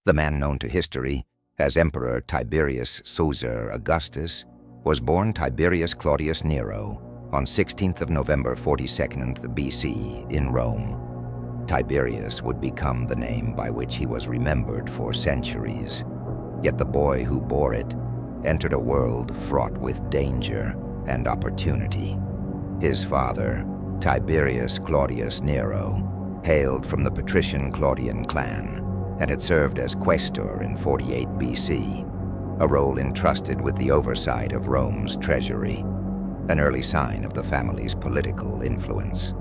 The man known to history as Emperor Tiberius Caesar Augustus was born Tiberius Claudius Nero on 16th of November 42nd BC in Rome. Tiberius would become the name by which he was remembered for centuries. Yet the boy who bore it entered a world fraught with danger and opportunity. His father, Tiberius Claudius Nero, hailed from the patrician Claudian clan and had served as quaestor in 48 BC, a role entrusted with the oversight of Rome's treasury, an early sign of the family's political influence.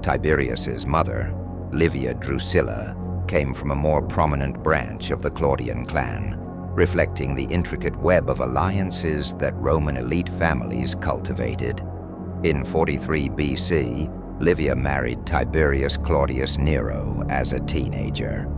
Tiberius's mother, Livia Drusilla, came from a more prominent branch of the Claudian clan, reflecting the intricate web of alliances that Roman elite families cultivated. In 43 BC, Livia married Tiberius Claudius Nero as a teenager.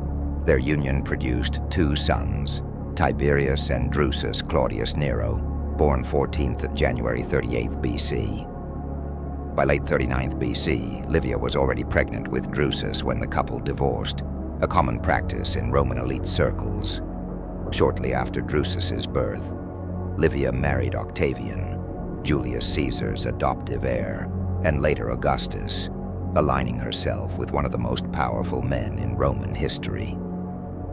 Their union produced two sons, Tiberius and Drusus Claudius Nero, born 14th January 38th BC. By late 39th BC, Livia was already pregnant with Drusus when the couple divorced, a common practice in Roman elite circles. Shortly after Drusus's birth, Livia married Octavian, Julius Caesar's adoptive heir, and later Augustus, aligning herself with one of the most powerful men in Roman history.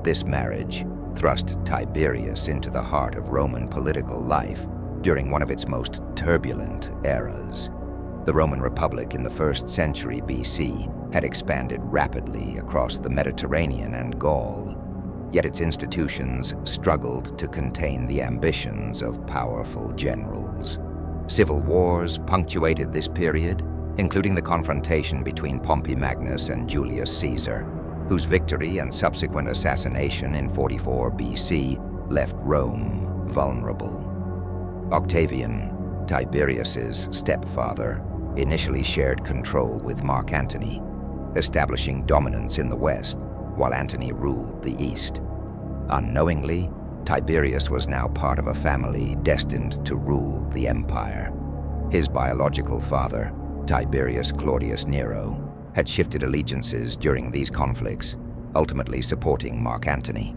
This marriage thrust Tiberius into the heart of Roman political life during one of its most turbulent eras. The Roman Republic in the 1st century BC had expanded rapidly across the Mediterranean and Gaul, yet its institutions struggled to contain the ambitions of powerful generals. Civil wars punctuated this period, including the confrontation between Pompey Magnus and Julius Caesar, whose victory and subsequent assassination in 44 BC left Rome vulnerable. Octavian, Tiberius's stepfather, initially shared control with Mark Antony, establishing dominance in the west while Antony ruled the east. Unknowingly, Tiberius was now part of a family destined to rule the empire. His biological father, Tiberius Claudius Nero, had shifted allegiances during these conflicts, ultimately supporting Mark Antony.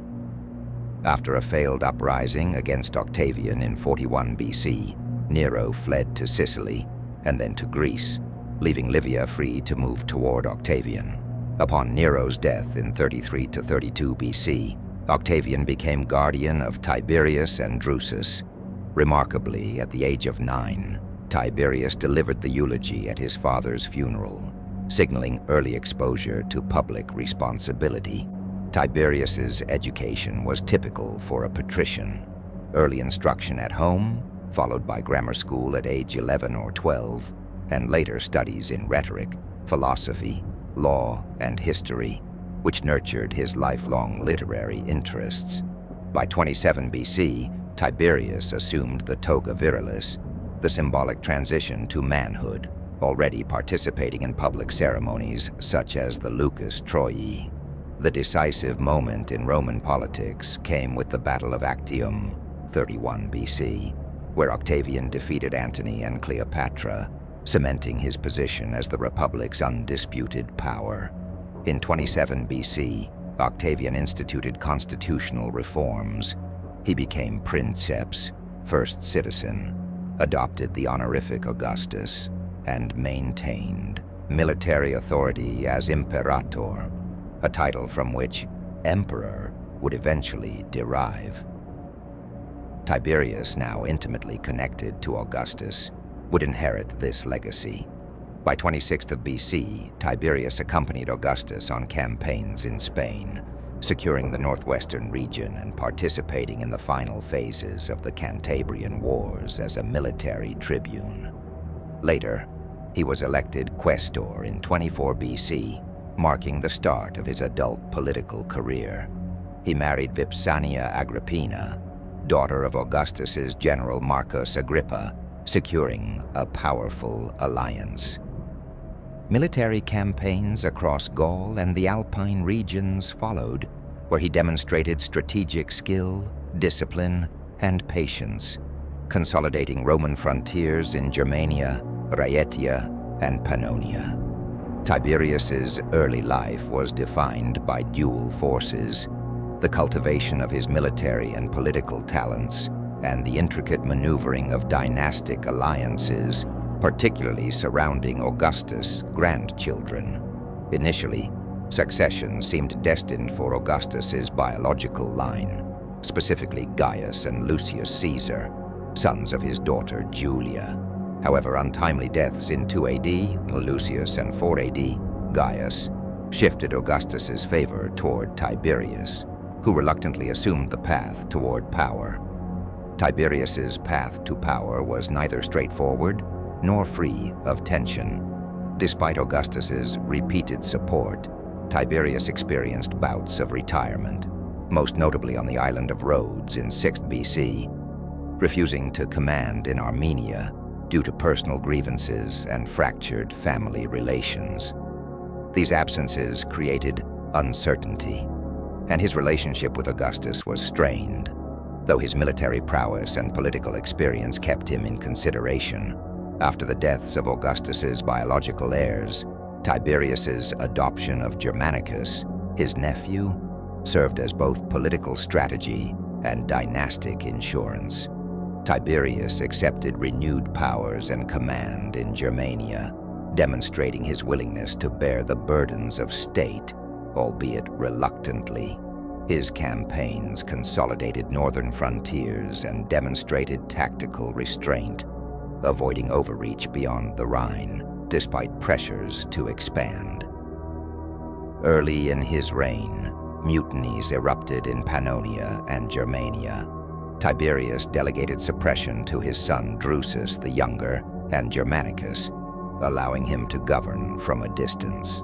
After a failed uprising against Octavian in 41 BC, Nero fled to Sicily and then to Greece, leaving Livia free to move toward Octavian. Upon Nero's death in 33 to 32 BC, Octavian became guardian of Tiberius and Drusus. Remarkably, at the age of 9, Tiberius delivered the eulogy at his father's funeral, signaling early exposure to public responsibility. Tiberius's education was typical for a patrician. Early instruction at home, followed by grammar school at age 11 or 12, and later studies in rhetoric, philosophy, law, and history, which nurtured his lifelong literary interests. By 27 BC, Tiberius assumed the toga virilis, the symbolic transition to manhood, already participating in public ceremonies such as the Lucus Troiae. The decisive moment in Roman politics came with the Battle of Actium, 31 BC, where Octavian defeated Antony and Cleopatra, cementing his position as the Republic's undisputed power. In 27 BC, Octavian instituted constitutional reforms. He became princeps, first citizen, adopted the honorific Augustus, and maintained military authority as imperator, a title from which emperor would eventually derive. Tiberius, now intimately connected to Augustus, would inherit this legacy. By 26th of BC, Tiberius accompanied Augustus on campaigns in Spain, securing the northwestern region and participating in the final phases of the Cantabrian Wars as a military tribune. Later, he was elected quaestor in 24 BC, marking the start of his adult political career. He married Vipsania Agrippina, daughter of Augustus's general Marcus Agrippa, securing a powerful alliance. Military campaigns across Gaul and the Alpine regions followed, where he demonstrated strategic skill, discipline, and patience, consolidating Roman frontiers in Germania, Raetia, and Pannonia. Tiberius's early life was defined by dual forces: The cultivation of his military and political talents, and the intricate maneuvering of dynastic alliances, particularly surrounding Augustus' grandchildren. Initially, succession seemed destined for Augustus's biological line, specifically Gaius and Lucius Caesar, sons of his daughter Julia. However, untimely deaths in 2 AD, Lucius, and 4 AD, Gaius, shifted Augustus's favor toward Tiberius, who reluctantly assumed the path toward power. Tiberius's path to power was neither straightforward nor free of tension. Despite Augustus's repeated support, Tiberius experienced bouts of retirement, most notably on the island of Rhodes in 6th BC, refusing to command in Armenia due to personal grievances and fractured family relations. These absences created uncertainty, and his relationship with Augustus was strained, though his military prowess and political experience kept him in consideration. After the deaths of Augustus's biological heirs, Tiberius's adoption of Germanicus, his nephew, served as both political strategy and dynastic insurance. Tiberius accepted renewed powers and command in Germania, demonstrating his willingness to bear the burdens of state, albeit reluctantly. His campaigns consolidated northern frontiers and demonstrated tactical restraint, avoiding overreach beyond the Rhine, despite pressures to expand. Early in his reign, mutinies erupted in Pannonia and Germania. Tiberius delegated suppression to his son Drusus the Younger and Germanicus, allowing him to govern from a distance.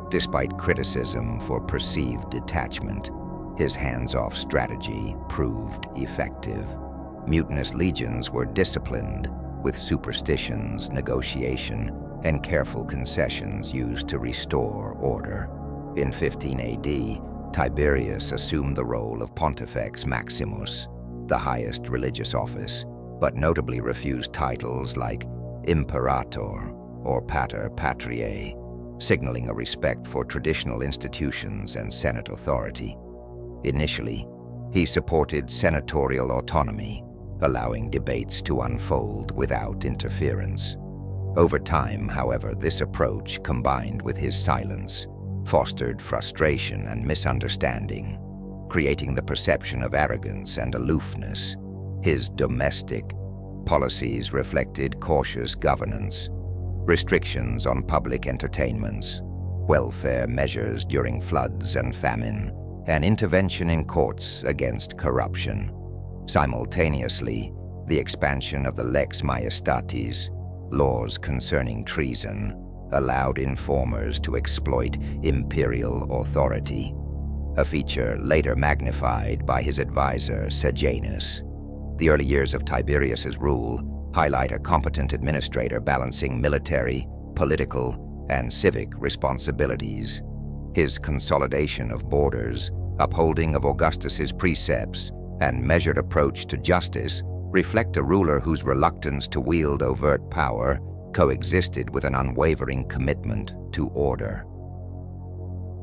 Despite criticism for perceived detachment, his hands-off strategy proved effective. Mutinous legions were disciplined, with superstitions, negotiation, and careful concessions used to restore order. In 15 AD, Tiberius assumed the role of Pontifex Maximus, the highest religious office, but notably refused titles like Imperator or Pater Patriae, signaling a respect for traditional institutions and Senate authority. Initially, he supported senatorial autonomy, allowing debates to unfold without interference. Over time, however, this approach, combined with his silence, fostered frustration and misunderstanding, creating the perception of arrogance and aloofness. His domestic policies reflected cautious governance, restrictions on public entertainments, welfare measures during floods and famine, and intervention in courts against corruption. Simultaneously, the expansion of the Lex Majestatis, laws concerning treason, allowed informers to exploit imperial authority, a feature later magnified by his advisor Sejanus. The early years of Tiberius's rule highlight a competent administrator balancing military, political, and civic responsibilities. His consolidation of borders, upholding of Augustus's precepts, and measured approach to justice reflect a ruler whose reluctance to wield overt power coexisted with an unwavering commitment to order.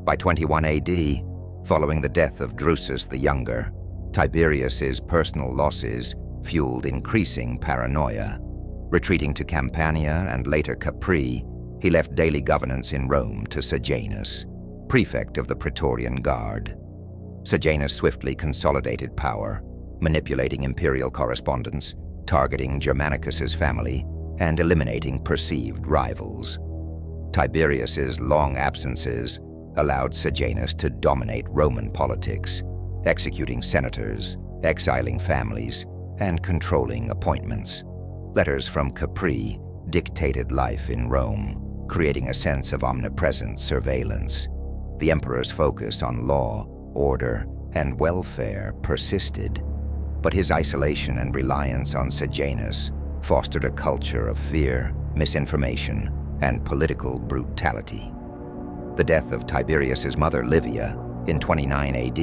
By 21 AD, following the death of Drusus the Younger, Tiberius's personal losses fueled increasing paranoia. Retreating to Campania and later Capri, he left daily governance in Rome to Sejanus, prefect of the Praetorian Guard. Sejanus swiftly consolidated power, manipulating imperial correspondence, targeting Germanicus's family, and eliminating perceived rivals. Tiberius's long absences allowed Sejanus to dominate Roman politics, executing senators, exiling families, and controlling appointments. Letters from Capri dictated life in Rome, creating a sense of omnipresent surveillance. The emperor's focus on law, order, and welfare persisted, but his isolation and reliance on Sejanus fostered a culture of fear, misinformation, and political brutality. The death of Tiberius's mother Livia in 29 AD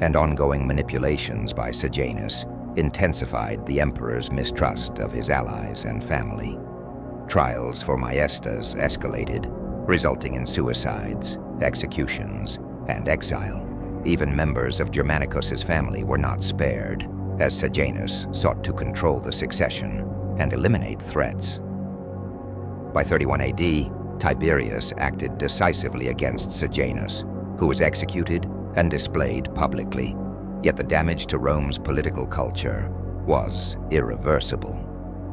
and ongoing manipulations by Sejanus intensified the emperor's mistrust of his allies and family. Trials for maestas escalated, resulting in suicides, executions, and exile. Even members of Germanicus's family were not spared, as Sejanus sought to control the succession and eliminate threats. By 31 AD, Tiberius acted decisively against Sejanus, who was executed and displayed publicly. Yet the damage to Rome's political culture was irreversible.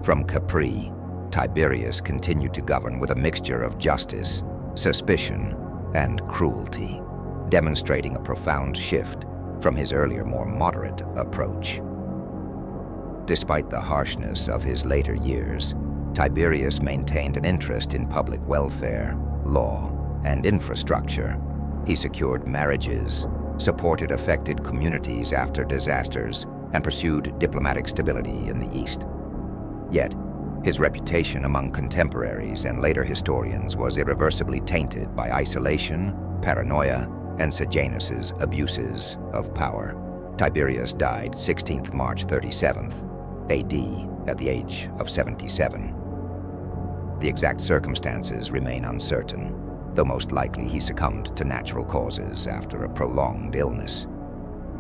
From Capri, Tiberius continued to govern with a mixture of justice, suspicion, and cruelty, demonstrating a profound shift from his earlier more moderate approach. Despite the harshness of his later years, Tiberius maintained an interest in public welfare, law, and infrastructure. He secured marriages, supported affected communities after disasters, and pursued diplomatic stability in the East. Yet, his reputation among contemporaries and later historians was irreversibly tainted by isolation, paranoia, and Sejanus's abuses of power. Tiberius died 16th March 37th AD at the age of 77. The exact circumstances remain uncertain, though most likely he succumbed to natural causes after a prolonged illness.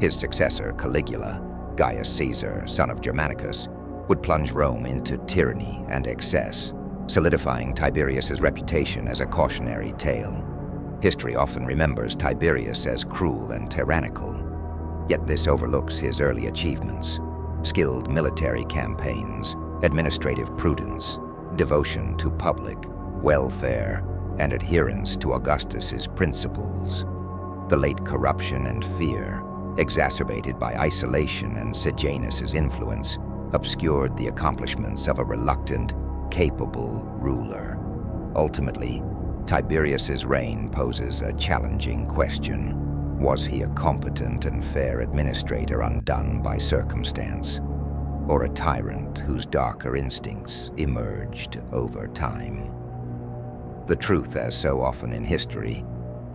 His successor, Caligula, Gaius Caesar, son of Germanicus, would plunge Rome into tyranny and excess, solidifying Tiberius's reputation as a cautionary tale. History often remembers Tiberius as cruel and tyrannical, yet this overlooks his early achievements: skilled military campaigns, administrative prudence, devotion to public welfare, and adherence to Augustus's principles. The late corruption and fear, exacerbated by isolation and Sejanus's influence, obscured the accomplishments of a reluctant, capable ruler. Ultimately, Tiberius's reign poses a challenging question. Was he a competent and fair administrator undone by circumstance, or a tyrant whose darker instincts emerged over time? The truth, as so often in history,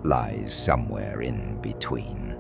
lies somewhere in between.